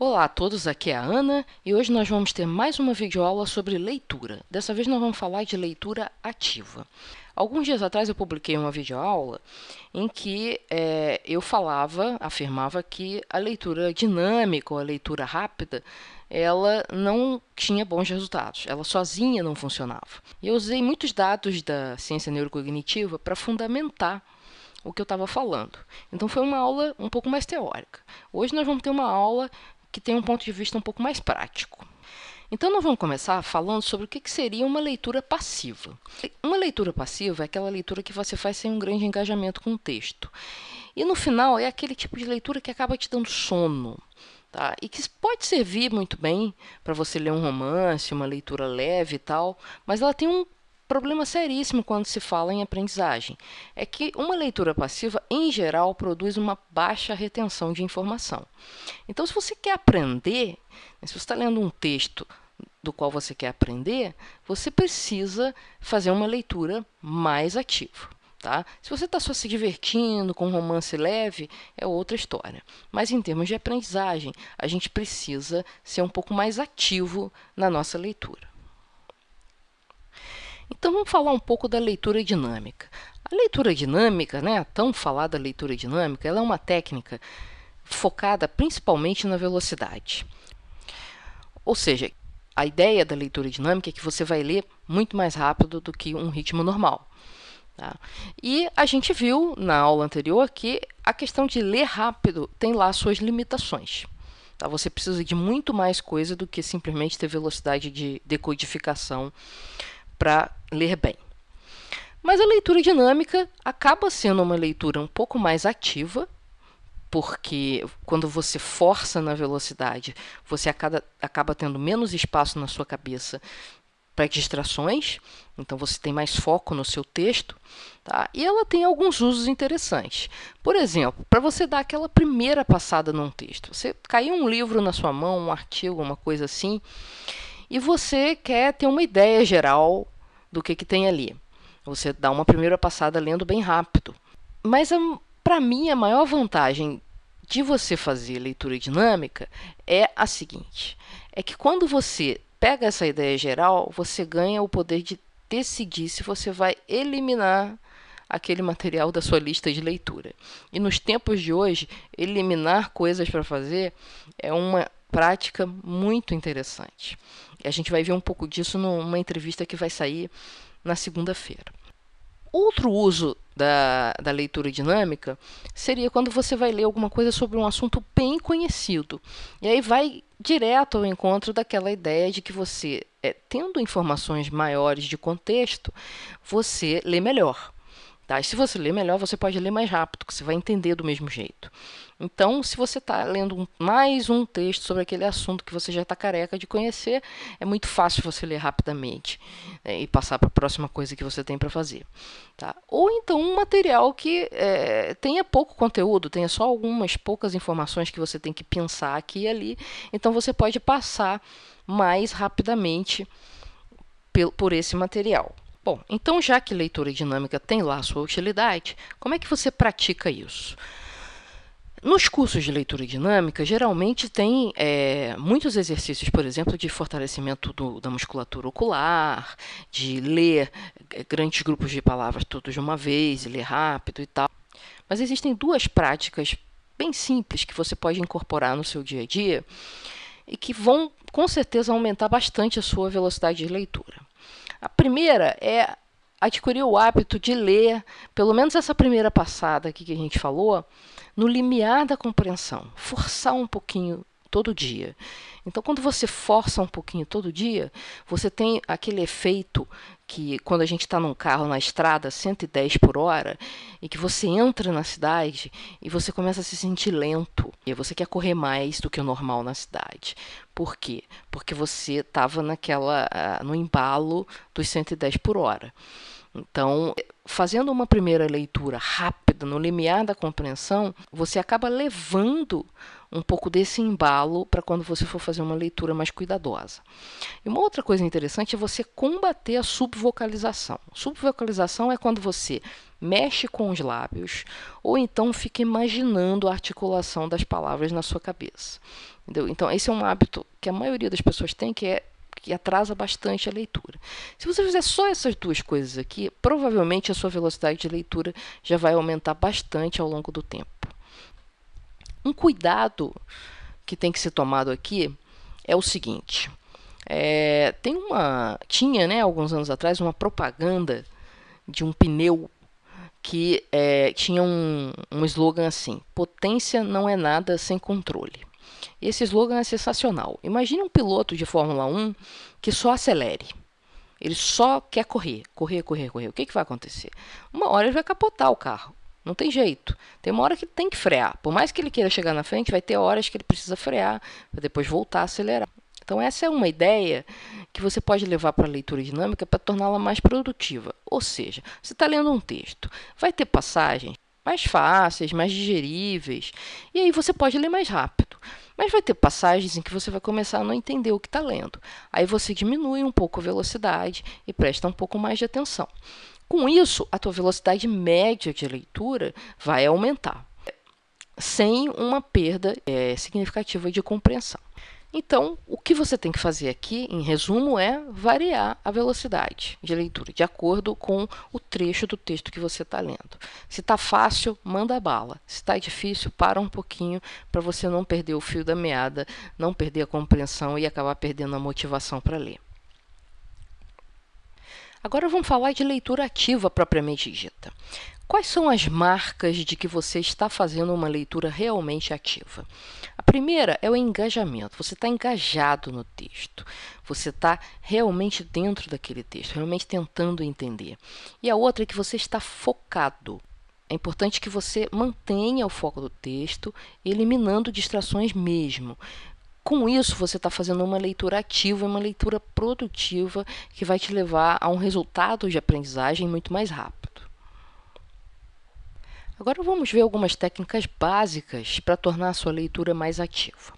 Olá a todos, aqui é a Ana e hoje nós vamos ter mais uma videoaula sobre leitura. Dessa vez nós vamos falar de leitura ativa. Alguns dias atrás eu publiquei uma videoaula em que eu afirmava que a leitura dinâmica ou a leitura rápida, ela não tinha bons resultados, ela sozinha não funcionava. E eu usei muitos dados da ciência neurocognitiva para fundamentar o que eu estava falando. Então foi uma aula um pouco mais teórica. Hoje nós vamos ter uma aula que tem um ponto de vista um pouco mais prático. Então, nós vamos começar falando sobre o que seria uma leitura passiva. Uma leitura passiva é aquela leitura que você faz sem um grande engajamento com o texto. E, no final, é aquele tipo de leitura que acaba te dando sono. Tá? E que pode servir muito bem para você ler um romance, uma leitura leve e tal, mas ela tem um problema seríssimo quando se fala em aprendizagem. É que uma leitura passiva, em geral, produz uma baixa retenção de informação. Então, se você quer aprender, se você está lendo um texto do qual você quer aprender, você precisa fazer uma leitura mais ativa. Tá? Se você está só se divertindo com um romance leve, é outra história. Mas em termos de aprendizagem, a gente precisa ser um pouco mais ativo na nossa leitura. Então vamos falar um pouco da leitura dinâmica. A leitura dinâmica, a tão falada leitura dinâmica, ela é uma técnica focada principalmente na velocidade. Ou seja, a ideia da leitura dinâmica é que você vai ler muito mais rápido do que um ritmo normal. Tá? E a gente viu na aula anterior que a questão de ler rápido tem lá suas limitações. Tá? Você precisa de muito mais coisa do que simplesmente ter velocidade de decodificação para ler bem. Mas a leitura dinâmica acaba sendo uma leitura um pouco mais ativa, porque quando você força na velocidade, você acaba tendo menos espaço na sua cabeça para distrações, então você tem mais foco no seu texto, tá? E ela tem alguns usos interessantes. Por exemplo, para você dar aquela primeira passada num texto, você caiu um livro na sua mão, um artigo, uma coisa assim, e você quer ter uma ideia geral do que tem ali. Você dá uma primeira passada lendo bem rápido. Mas, para mim, a maior vantagem de você fazer leitura dinâmica é a seguinte: é que quando você pega essa ideia geral, você ganha o poder de decidir se você vai eliminar aquele material da sua lista de leitura. E nos tempos de hoje, eliminar coisas para fazer é uma prática muito interessante. E a gente vai ver um pouco disso numa entrevista que vai sair na segunda-feira. Outro uso da leitura dinâmica seria quando você vai ler alguma coisa sobre um assunto bem conhecido. E aí vai direto ao encontro daquela ideia de que você, tendo informações maiores de contexto, você lê melhor. Tá? E se você ler melhor, você pode ler mais rápido, que você vai entender do mesmo jeito. Então, se você está lendo mais um texto sobre aquele assunto que você já está careca de conhecer, é muito fácil você ler rapidamente, e passar para a próxima coisa que você tem para fazer. Tá? Ou então um material que tenha pouco conteúdo, tenha só algumas poucas informações que você tem que pensar aqui e ali, então você pode passar mais rapidamente por esse material. Bom, então já que leitura dinâmica tem lá a sua utilidade, como é que você pratica isso? Nos cursos de leitura dinâmica, geralmente tem muitos exercícios, por exemplo, de fortalecimento da musculatura ocular, de ler grandes grupos de palavras todos de uma vez, e ler rápido e tal. Mas existem duas práticas bem simples que você pode incorporar no seu dia a dia e que vão, com certeza, aumentar bastante a sua velocidade de leitura. A primeira é adquirir o hábito de ler, pelo menos essa primeira passada aqui que a gente falou, no limiar da compreensão. Forçar um pouquinho todo dia. Então, quando você força um pouquinho todo dia, você tem aquele efeito que quando a gente está num carro na estrada, 110 por hora, e que você entra na cidade e você começa a se sentir lento. E você quer correr mais do que o normal na cidade. Por quê? Porque você estava no embalo dos 110 por hora. Então, fazendo uma primeira leitura rápida, rápida, no limiar da compreensão, você acaba levando um pouco desse embalo para quando você for fazer uma leitura mais cuidadosa. E uma outra coisa interessante é você combater a subvocalização. Subvocalização é quando você mexe com os lábios ou então fica imaginando a articulação das palavras na sua cabeça. Entendeu? Então, esse é um hábito que a maioria das pessoas tem, que atrasa bastante a leitura. Se você fizer só essas duas coisas aqui, provavelmente a sua velocidade de leitura já vai aumentar bastante ao longo do tempo. Um cuidado que tem que ser tomado aqui é o seguinte. Tinha, né, alguns anos atrás, uma propaganda de um pneu que tinha um slogan assim: potência não é nada sem controle. Esse slogan é sensacional. Imagine um piloto de Fórmula 1 que só acelere. Ele só quer correr. O que vai acontecer? Uma hora ele vai capotar o carro. Não tem jeito. Tem uma hora que ele tem que frear. Por mais que ele queira chegar na frente, vai ter horas que ele precisa frear para depois voltar a acelerar. Então, essa é uma ideia que você pode levar para a leitura dinâmica para torná-la mais produtiva. Ou seja, você está lendo um texto, vai ter passagens mais fáceis, mais digeríveis, e aí você pode ler mais rápido. Mas vai ter passagens em que você vai começar a não entender o que está lendo. Aí você diminui um pouco a velocidade e presta um pouco mais de atenção. Com isso, a tua velocidade média de leitura vai aumentar, sem uma perda significativa de compreensão. Então, o que você tem que fazer aqui, em resumo, é variar a velocidade de leitura, de acordo com o trecho do texto que você está lendo. Se está fácil, manda bala. Se está difícil, para um pouquinho para você não perder o fio da meada, não perder a compreensão e acabar perdendo a motivação para ler. Agora vamos falar de leitura ativa propriamente dita. Quais são as marcas de que você está fazendo uma leitura realmente ativa? A primeira é o engajamento. Você está engajado no texto. Você está realmente dentro daquele texto, realmente tentando entender. E a outra é que você está focado. É importante que você mantenha o foco do texto, eliminando distrações mesmo. Com isso, você está fazendo uma leitura ativa, uma leitura produtiva, que vai te levar a um resultado de aprendizagem muito mais rápido. Agora vamos ver algumas técnicas básicas para tornar a sua leitura mais ativa.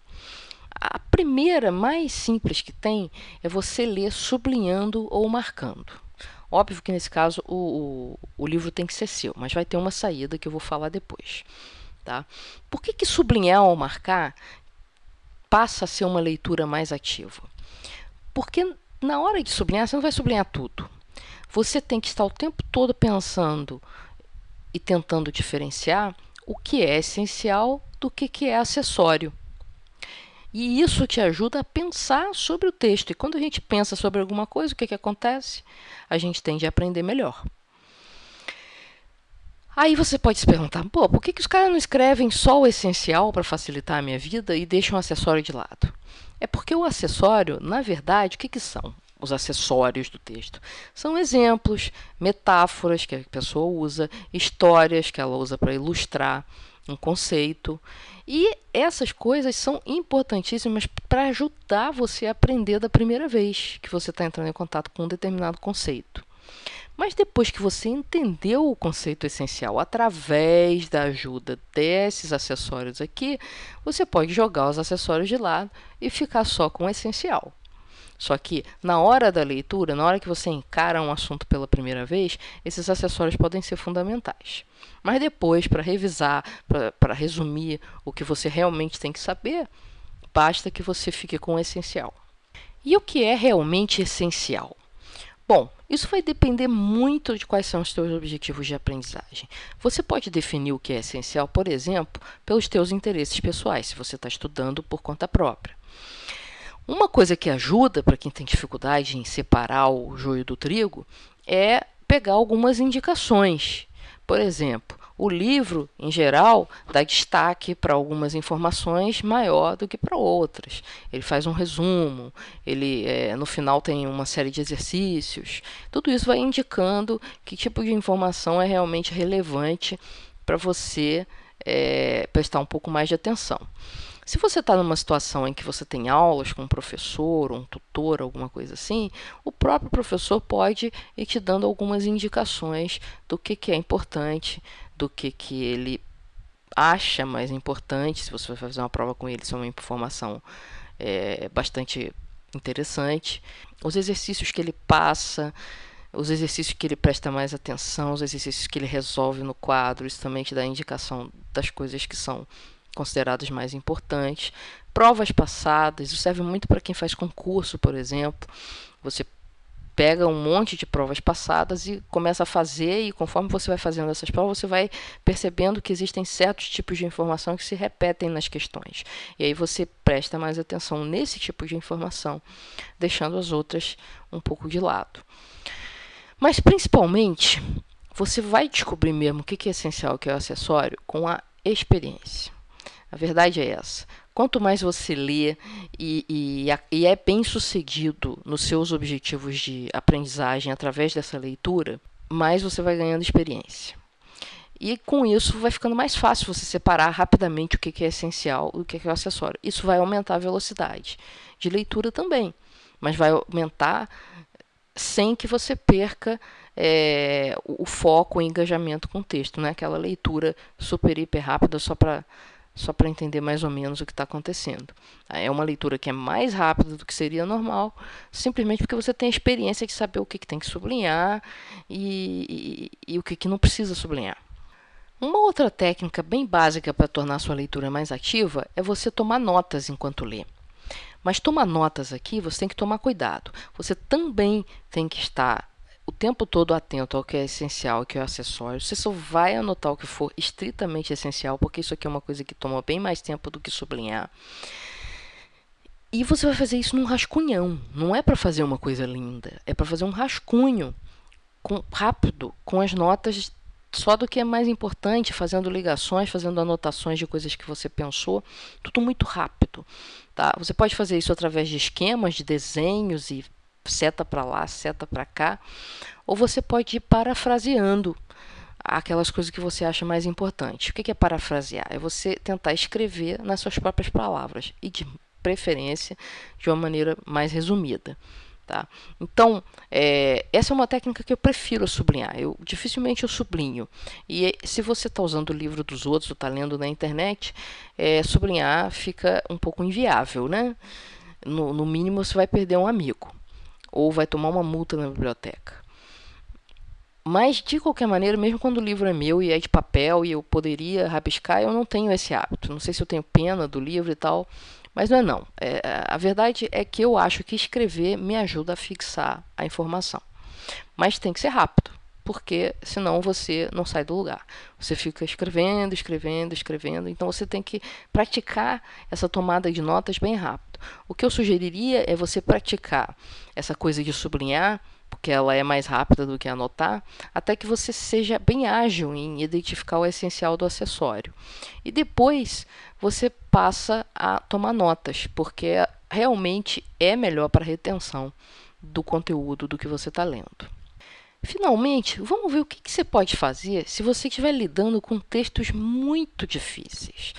A primeira, mais simples que tem, é você ler sublinhando ou marcando. Óbvio que nesse caso o livro tem que ser seu, mas vai ter uma saída que eu vou falar depois. Tá? Por que sublinhar ou marcar passa a ser uma leitura mais ativa? Porque na hora de sublinhar, você não vai sublinhar tudo. Você tem que estar o tempo todo pensando e tentando diferenciar o que é essencial do que é acessório. E isso te ajuda a pensar sobre o texto. E quando a gente pensa sobre alguma coisa, o que acontece? A gente tende a aprender melhor. Aí você pode se perguntar, por que os caras não escrevem só o essencial para facilitar a minha vida e deixam o acessório de lado? É porque o acessório, na verdade, o que são? Os acessórios do texto são exemplos, metáforas que a pessoa usa, histórias que ela usa para ilustrar um conceito. E essas coisas são importantíssimas para ajudar você a aprender da primeira vez que você está entrando em contato com um determinado conceito. Mas depois que você entendeu o conceito essencial através da ajuda desses acessórios aqui, você pode jogar os acessórios de lado e ficar só com o essencial. Só que, na hora da leitura, na hora que você encara um assunto pela primeira vez, esses acessórios podem ser fundamentais. Mas depois, para revisar, para resumir o que você realmente tem que saber, basta que você fique com o essencial. E o que é realmente essencial? Bom, isso vai depender muito de quais são os seus objetivos de aprendizagem. Você pode definir o que é essencial, por exemplo, pelos seus interesses pessoais, se você está estudando por conta própria. Uma coisa que ajuda para quem tem dificuldade em separar o joio do trigo é pegar algumas indicações. Por exemplo, o livro, em geral, dá destaque para algumas informações maior do que para outras. Ele faz um resumo, no final tem uma série de exercícios. Tudo isso vai indicando que tipo de informação é realmente relevante para você prestar um pouco mais de atenção. Se você está numa situação em que você tem aulas com um professor, ou um tutor, alguma coisa assim, o próprio professor pode ir te dando algumas indicações do que é importante do que ele acha mais importante. Se você vai fazer uma prova com ele, isso é uma informação bastante interessante. Os exercícios que ele passa, os exercícios que ele presta mais atenção, os exercícios que ele resolve no quadro, isso também te dá indicação das coisas que são consideradas mais importantes. Provas passadas, isso serve muito para quem faz concurso, por exemplo. Você pega um monte de provas passadas e começa a fazer, e conforme você vai fazendo essas provas, você vai percebendo que existem certos tipos de informação que se repetem nas questões. E aí você presta mais atenção nesse tipo de informação, deixando as outras um pouco de lado. Mas, principalmente, você vai descobrir mesmo o que é essencial, o que é acessório, com a experiência. A verdade é essa. Quanto mais você lê e é bem sucedido nos seus objetivos de aprendizagem através dessa leitura, mais você vai ganhando experiência. E com isso vai ficando mais fácil você separar rapidamente o que é essencial do que é acessório. Isso vai aumentar a velocidade de leitura também, mas vai aumentar sem que você perca o foco, o engajamento com o texto, não é aquela leitura super, hiper rápida só para entender mais ou menos o que está acontecendo. É uma leitura que é mais rápida do que seria normal, simplesmente porque você tem a experiência de saber o que tem que sublinhar e o que não precisa sublinhar. Uma outra técnica bem básica para tornar a sua leitura mais ativa é você tomar notas enquanto lê. Mas tomar notas aqui, você tem que tomar cuidado. Você também tem que estar o tempo todo atento ao que é essencial e que é acessório. Você só vai anotar o que for estritamente essencial, porque isso aqui é uma coisa que toma bem mais tempo do que sublinhar. E você vai fazer isso num rascunhão. Não é para fazer uma coisa linda, é para fazer um rascunho rápido, com as notas só do que é mais importante, fazendo ligações, fazendo anotações de coisas que você pensou, tudo muito rápido. Tá? Você pode fazer isso através de esquemas, de desenhos e seta para lá, seta para cá, ou você pode ir parafraseando aquelas coisas que você acha mais importantes. O que é parafrasear? É você tentar escrever nas suas próprias palavras e, de preferência, de uma maneira mais resumida. Tá? Então, essa é uma técnica que eu prefiro sublinhar. Dificilmente eu sublinho. E se você está usando o livro dos outros ou está lendo na internet, sublinhar fica um pouco inviável, né? No mínimo, você vai perder um amigo ou vai tomar uma multa na biblioteca. Mas, de qualquer maneira, mesmo quando o livro é meu e é de papel e eu poderia rabiscar, eu não tenho esse hábito. Não sei se eu tenho pena do livro e tal, mas não é não. A verdade é que eu acho que escrever me ajuda a fixar a informação. Mas tem que ser rápido, porque senão você não sai do lugar. Você fica escrevendo, escrevendo, escrevendo. Então você tem que praticar essa tomada de notas bem rápido. O que eu sugeriria é você praticar essa coisa de sublinhar, porque ela é mais rápida do que anotar, até que você seja bem ágil em identificar o essencial do acessório. E depois você passa a tomar notas, porque realmente é melhor para a retenção do conteúdo do que você está lendo. Finalmente, vamos ver o que você pode fazer se você estiver lidando com textos muito difíceis.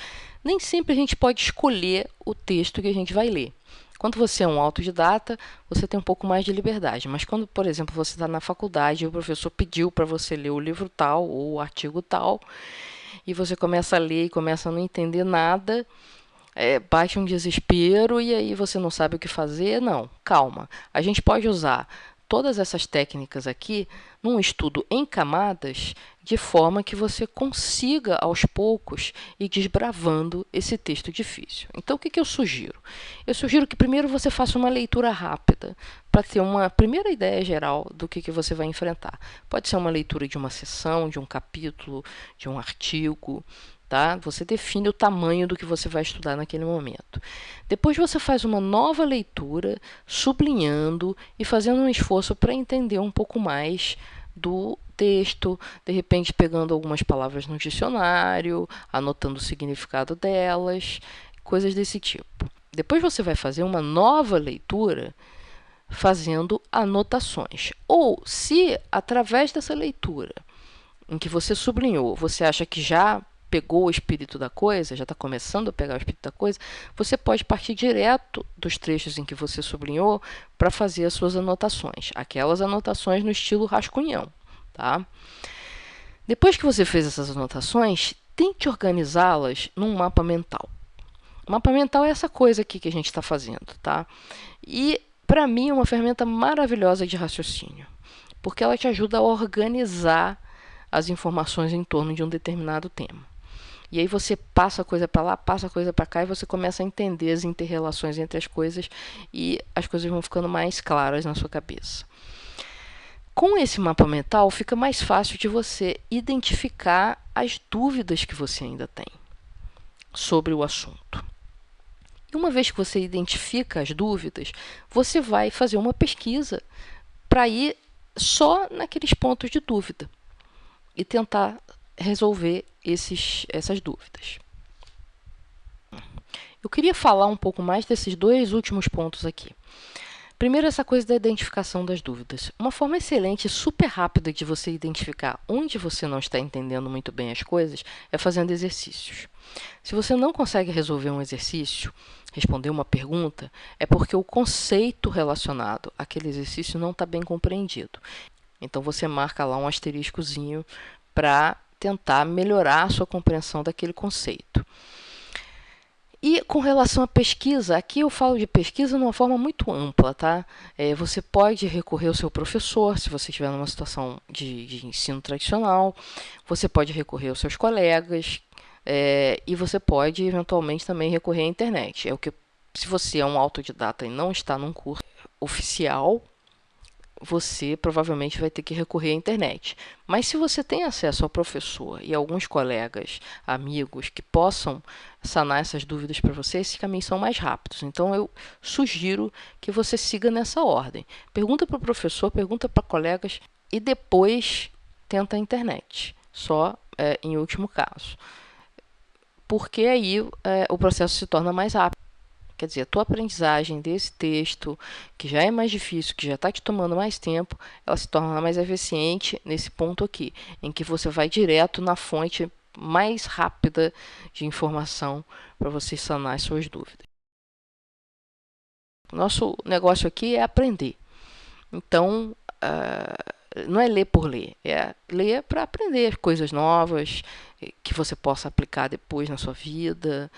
Nem sempre a gente pode escolher o texto que a gente vai ler. Quando você é um autodidata, você tem um pouco mais de liberdade. Mas quando, por exemplo, você está na faculdade e o professor pediu para você ler o livro tal ou o artigo tal, e você começa a ler e começa a não entender nada, bate um desespero e aí você não sabe o que fazer. Não, calma. A gente pode usar todas essas técnicas aqui num estudo em camadas, de forma que você consiga, aos poucos, ir desbravando esse texto difícil. Então, o que eu sugiro? Eu sugiro que primeiro você faça uma leitura rápida, para ter uma primeira ideia geral do que você vai enfrentar. Pode ser uma leitura de uma seção, de um capítulo, de um artigo. Tá? Você define o tamanho do que você vai estudar naquele momento. Depois você faz uma nova leitura, sublinhando e fazendo um esforço para entender um pouco mais do texto, de repente pegando algumas palavras no dicionário, anotando o significado delas, coisas desse tipo. Depois você vai fazer uma nova leitura fazendo anotações. Ou se, através dessa leitura, em que você sublinhou, você acha que já pegou o espírito da coisa, já está começando a pegar o espírito da coisa, você pode partir direto dos trechos em que você sublinhou para fazer as suas anotações. Aquelas anotações no estilo rascunhão. Tá? Depois que você fez essas anotações, tente organizá-las num mapa mental. O mapa mental é essa coisa aqui que a gente está fazendo, tá? E, para mim, é uma ferramenta maravilhosa de raciocínio, porque ela te ajuda a organizar as informações em torno de um determinado tema. E aí você passa a coisa para lá, passa a coisa para cá e você começa a entender as interrelações entre as coisas e as coisas vão ficando mais claras na sua cabeça. Com esse mapa mental, fica mais fácil de você identificar as dúvidas que você ainda tem sobre o assunto. E uma vez que você identifica as dúvidas, você vai fazer uma pesquisa para ir só naqueles pontos de dúvida e tentar resolver essas dúvidas. Eu queria falar um pouco mais desses dois últimos pontos aqui. Primeiro, essa coisa da identificação das dúvidas. Uma forma excelente e super rápida de você identificar onde você não está entendendo muito bem as coisas é fazendo exercícios. Se você não consegue resolver um exercício, responder uma pergunta, é porque o conceito relacionado àquele exercício não está bem compreendido. Então, você marca lá um asteriscozinho para tentar melhorar a sua compreensão daquele conceito. E com relação à pesquisa, aqui eu falo de pesquisa de uma forma muito ampla, tá? Você pode recorrer ao seu professor, se você estiver numa situação de ensino tradicional, você pode recorrer aos seus colegas, e você pode eventualmente também recorrer à internet. Se você é um autodidata e não está num curso oficial, você provavelmente vai ter que recorrer à internet. Mas se você tem acesso ao professor e alguns colegas, amigos que possam sanar essas dúvidas para você, esses caminhos são mais rápidos. Então, eu sugiro que você siga nessa ordem. Pergunta para o professor, pergunta para colegas e depois tenta a internet, só em último caso. Porque aí o processo se torna mais rápido. Quer dizer, a tua aprendizagem desse texto, que já é mais difícil, que já está te tomando mais tempo, ela se torna mais eficiente nesse ponto aqui, em que você vai direto na fonte mais rápida de informação para você sanar as suas dúvidas. Nosso negócio aqui é aprender. Então, não é ler por ler, é ler para aprender coisas novas que você possa aplicar depois na sua vida,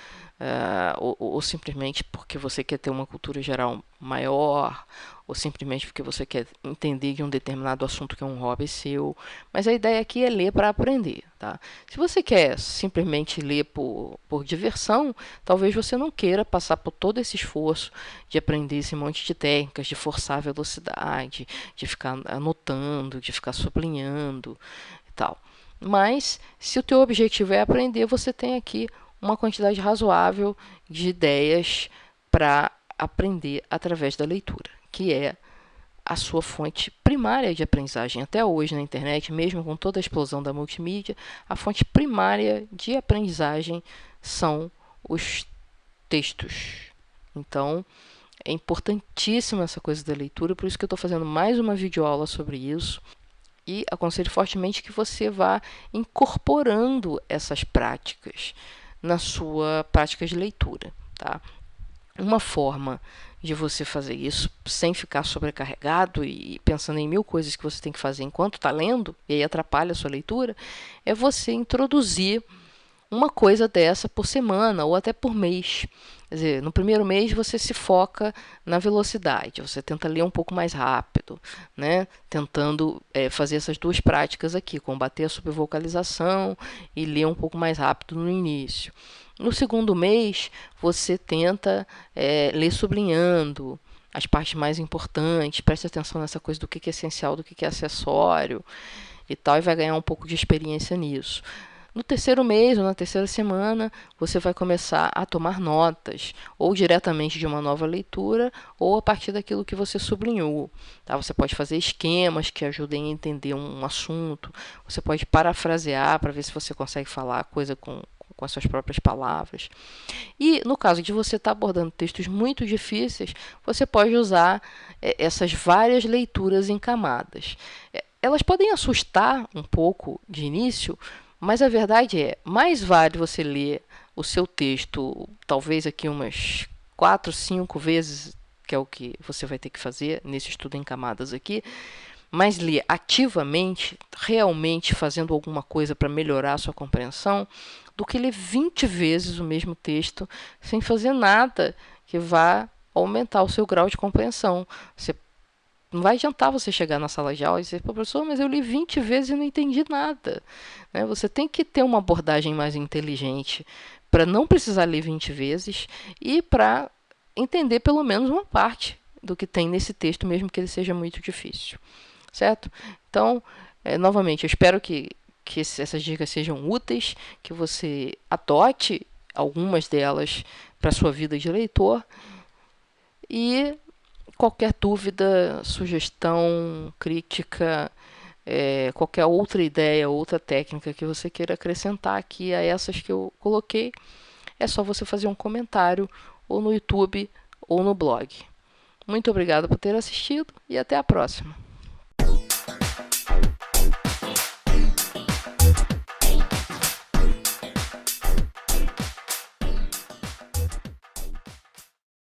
ou simplesmente porque você quer ter uma cultura geral maior, ou simplesmente porque você quer entender de um determinado assunto que é um hobby seu. Mas a ideia aqui é ler para aprender, tá? Se você quer simplesmente ler por diversão, talvez você não queira passar por todo esse esforço de aprender esse monte de técnicas, de forçar a velocidade, de ficar anotando, de ficar sublinhando e tal. Mas, se o teu objetivo é aprender, você tem aqui uma quantidade razoável de ideias para aprender através da leitura, que é a sua fonte primária de aprendizagem. Até hoje na internet, mesmo com toda a explosão da multimídia, a fonte primária de aprendizagem são os textos. Então, é importantíssima essa coisa da leitura, por isso que eu estou fazendo mais uma videoaula sobre isso. E aconselho fortemente que você vá incorporando essas práticas na sua prática de leitura, tá? Uma forma de você fazer isso sem ficar sobrecarregado e pensando em mil coisas que você tem que fazer enquanto está lendo, e aí atrapalha a sua leitura, é você introduzir uma coisa dessa por semana ou até por mês. Quer dizer, no primeiro mês você se foca na velocidade, você tenta ler um pouco mais rápido, né? Tentando fazer essas duas práticas aqui, combater a supervocalização e ler um pouco mais rápido no início. No segundo mês, você tenta ler sublinhando as partes mais importantes, preste atenção nessa coisa do que é essencial, do que é acessório e tal, e vai ganhar um pouco de experiência nisso. No terceiro mês ou na terceira semana, você vai começar a tomar notas, ou diretamente de uma nova leitura, ou a partir daquilo que você sublinhou. Tá? Você pode fazer esquemas que ajudem a entender um assunto, você pode parafrasear para ver se você consegue falar a coisa com as suas próprias palavras. E no caso de você estar abordando textos muito difíceis, você pode usar essas várias leituras em camadas. Elas podem assustar um pouco de início, mas a verdade é, mais vale você ler o seu texto, talvez aqui umas 4, 5 vezes, que é o que você vai ter que fazer nesse estudo em camadas aqui, mais ler ativamente, realmente fazendo alguma coisa para melhorar a sua compreensão, do que ler 20 vezes o mesmo texto sem fazer nada que vá aumentar o seu grau de compreensão. Não vai adiantar você chegar na sala de aula e dizer, professor, mas eu li 20 vezes e não entendi nada. Né? Você tem que ter uma abordagem mais inteligente para não precisar ler 20 vezes e para entender pelo menos uma parte do que tem nesse texto, mesmo que ele seja muito difícil. Certo? Então, novamente, eu espero que essas dicas sejam úteis, que você adote algumas delas para a sua vida de leitor. E qualquer dúvida, sugestão, crítica, qualquer outra ideia, outra técnica que você queira acrescentar aqui a essas que eu coloquei, é só você fazer um comentário ou no YouTube ou no blog. Muito obrigada por ter assistido e até a próxima.